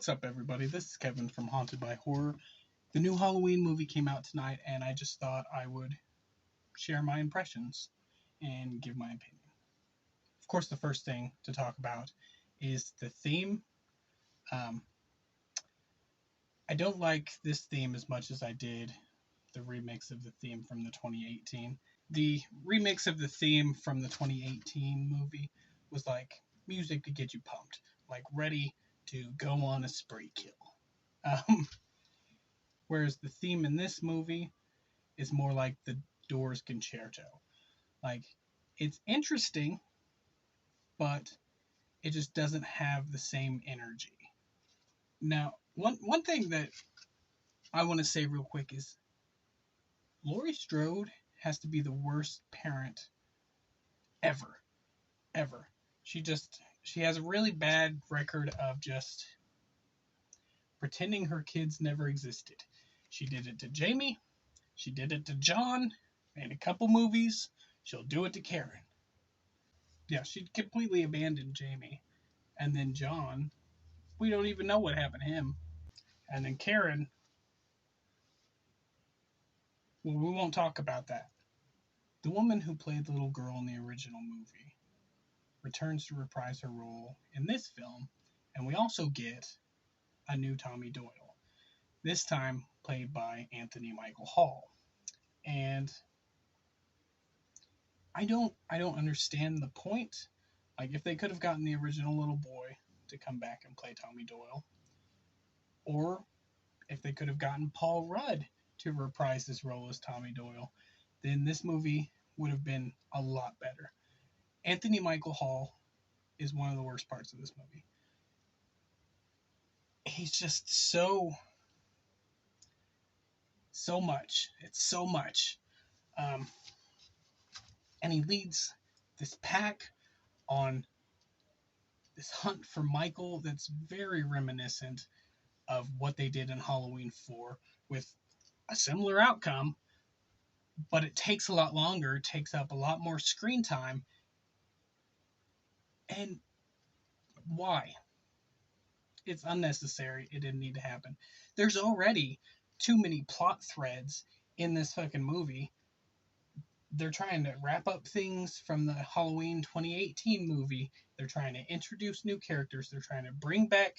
What's up, everybody? This is Kevin from Haunted by Horror. The new Halloween movie came out tonight, and I just thought I would share my impressions and give my opinion. Of course, the first thing to talk about is the theme. I don't like this theme as much as I did the remix of the theme from the 2018. The remix of the theme from the 2018 movie was like music to get you pumped, like ready to go on a spree kill. Whereas the theme in this movie is more like the Doors concerto. Like, it's interesting, but it just doesn't have the same energy. Now, one thing that I want to say real quick is Laurie Strode has to be the worst parent ever. Ever. She has a really bad record of just pretending her kids never existed. She did it to Jamie. She did it to John. In a couple movies. She'll do it to Karen. Yeah, she completely abandoned Jamie. And then John, we don't even know what happened to him. And then Karen, well, we won't talk about that. The woman who played the little girl in the original movie returns to reprise her role in this film, and we also get a new Tommy Doyle, this time played by Anthony Michael Hall. And I don't understand the point. Like, if they could have gotten the original little boy to come back and play Tommy Doyle, or if they could have gotten Paul Rudd to reprise his role as Tommy Doyle, then this movie would have been a lot better. Anthony Michael Hall is one of the worst parts of this movie. He's just so much. It's so much. And he leads this pack on this hunt for Michael that's very reminiscent of what they did in Halloween 4 with a similar outcome, but it takes a lot longer, it takes up a lot more screen time. And why? It's unnecessary. It didn't need to happen. There's already too many plot threads in this fucking movie. They're trying to wrap up things from the Halloween 2018 movie. They're trying to introduce new characters. They're trying to bring back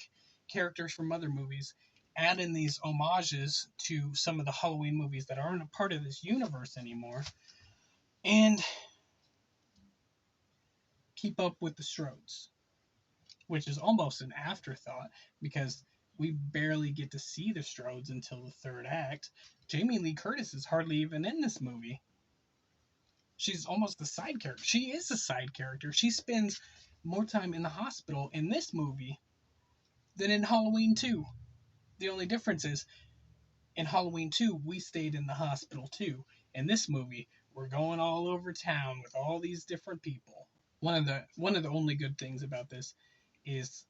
characters from other movies, add in these homages to some of the Halloween movies that aren't a part of this universe anymore, and keep up with the Strodes, which is almost an afterthought because we barely get to see the Strodes until the third act. Jamie Lee Curtis is hardly even in this movie. She's almost a side character. She is a side character. She spends more time in the hospital in this movie than in Halloween 2. The only difference is, in Halloween 2, we stayed in the hospital too. In this movie, we're going all over town with all these different people. One of the only good things about this is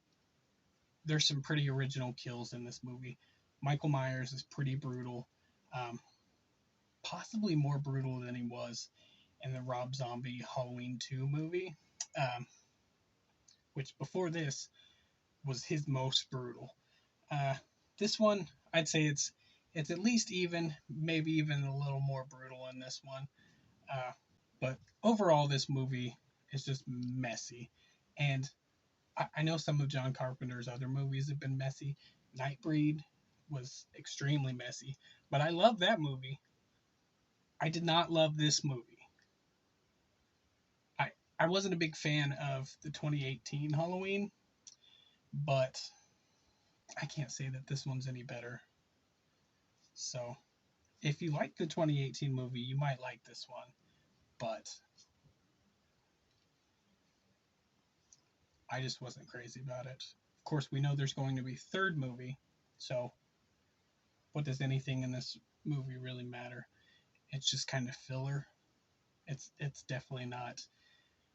there's some pretty original kills in this movie. Michael Myers is pretty brutal. Possibly more brutal than he was in the Rob Zombie Halloween 2 movie, which before this was his most brutal. This one, I'd say it's at least even, maybe even a little more brutal in this one. But overall, this movie is just messy. And I know some of John Carpenter's other movies have been messy. Nightbreed was extremely messy. But I love that movie. I did not love this movie. I wasn't a big fan of the 2018 Halloween, but I can't say that this one's any better. So, if you like the 2018 movie, you might like this one, but I just wasn't crazy about it. Of course, we know there's going to be a third movie, so what does anything in this movie really matter? It's just kind of filler. It's definitely not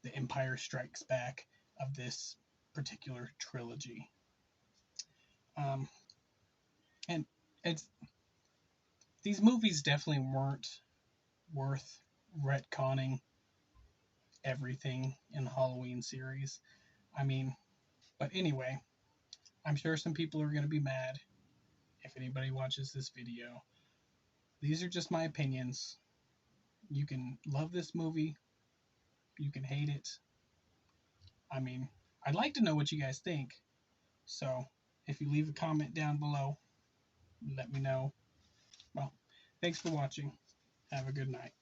the Empire Strikes Back of this particular trilogy. And these movies definitely weren't worth retconning everything in the Halloween series. I mean, but anyway, I'm sure some people are going to be mad if anybody watches this video. These are just my opinions. You can love this movie, you can hate it. I mean, I'd like to know what you guys think. So, if you leave a comment down below, let me know. Well, thanks for watching. Have a good night.